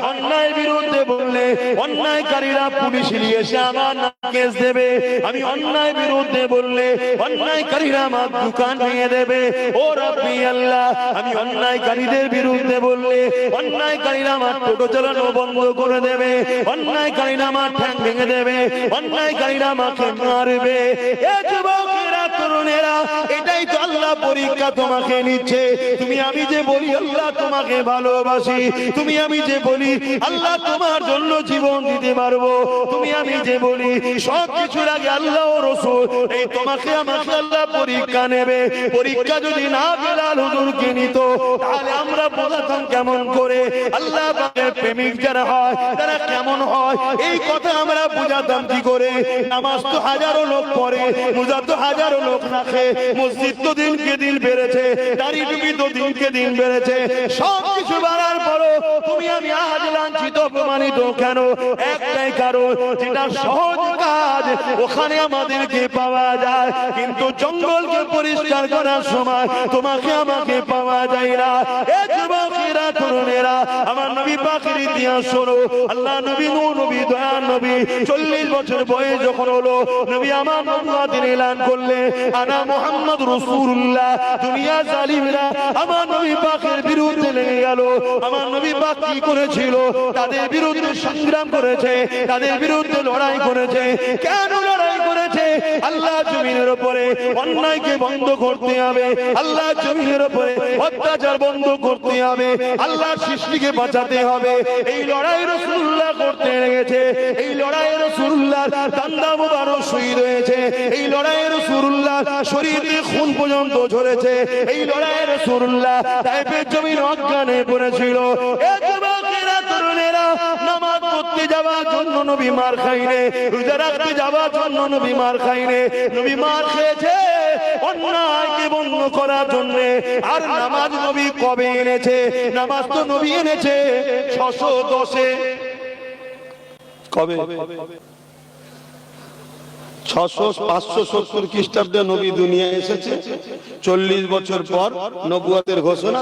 অন্যায় বিরুদ্ধে বললে অন্যায়কারীরা পুলিশ নিয়ে এসে আমার কেস দেবে, আমি অন্যায় বিরুদ্ধে বললে অন্যায়কারীরা আমার দোকান ভেঙে দেবে। ও রব্বি আল্লাহ, আমি অন্যায়কারীদের বিরুদ্ধে বললে অন্যায়কারীরা আমার টোটো চালানো বন্ধ করে দেবে, অন্যায়কারীরা আমার ঠ্যাং ভেঙে দেবে, অন্যায়কারীরা আমাকে মারবে। এ যুবকেরা, তরুণেরা, এটাই তো আল্লাহ পরীক্ষা তোমাকে নিচ্ছে। তুমি আমি যে বলি আল্লাহ তোমাকে ভালোবাসি, তুমি আমি যে বলি আল্লাহ তোমার জন্য জীবন দিতে পারবো, তুমি আমি যে বলি সব কিছুর আগে আল্লাহ ও রাসূল, এই তোমাকে আমাকে আল্লাহ পরীক্ষা নেবে। পরীক্ষা যদি না বেলাল হুজুরকে নিত, তাহলে আমরা বোঝাতাম কেমন করে আল্লাহ পাকের প্রেমিক যারা হয় তারা কেমন হয়, এই কথা আমরা বুঝাতাম কি করে। নামাজ তো হাজারো লোক পড়ে, রোজা তো হাজারো লোক রাখে, মসজিদ তো দিনকে দিন বেড়েছে, দাড়ি টুপি তো দিনকে দিন বেড়েছে, সব কিছু বাড়ার পরও তুমি আমি আজ লাঞ্ছিত অপমানিত কেন? একটাই কারণ, যেটা সহজ কাজ ওখানে আমাদেরকে পাওয়া যায়, কিন্তু জঙ্গলকে পরিষ্কার করার সময় তোমাকে আমাকে পাওয়া যায় না। এ যুবকেরা, তরুণেরা, আমার নবী পাকের ইতিহাস শোনো। আল্লাহ নবী নূহ নবী, দয়ার নবী 40 বছর বয়স যখন হলো, নবী আমার মুহাম্মদ এলান করলে আনা মুহাম্মদ রাসূলুল্লাহ। দুনিয়া জালিমরা আমার নবী পাকের বিরুদ্ধে লেগে গেল। আমার নবী পাক কি করেছিল? তাদের বিরুদ্ধে সংগ্রাম করেছে, তাদের বিরুদ্ধে লড়াই করেছে। কেন লড়াই করেছে? আল্লাহ জমিনের উপরে অন্যায়কে বন্ধ করতে হবে, আল্লাহ জমিনের উপরে অত্যাচার বন্ধ করতে হবে, আল্লাহ সৃষ্টিকে বাঁচাতে হবে। এই লড়াই রাসূলুল্লাহ করতে লেগেছে। এই লড়াই রাসূলুল্লাহ দান্দা মুবারক শহীদ হয়েছে। এই লড়াই রাসূলুল্লাহ শরীরে খুন পর্যন্ত ঝরেছে। এই লড়াই রাসূলুল্লাহ তায়েফের জমিন অজ্ঞানে পড়েছিল। এ যুবকেরা, তরুণেরা, নামাজ পড়তে যাওয়ার জন্য নবী মার খাইনে, রোজা রাখতে যাওয়ার জন্য নবী মার খাইনে। নবী মার খেয়েছে অন্যায়কে বন্ধ করার জন্য। আর নামাজ নবী কবে এনেছে? নামাজ তো নবী এনেছে 610-এ। কবে? 570 খ্রিস্টাব্দে নবী দুনিয়া এসেছে। 40 বছর পর নবুয়তের ঘোষণা।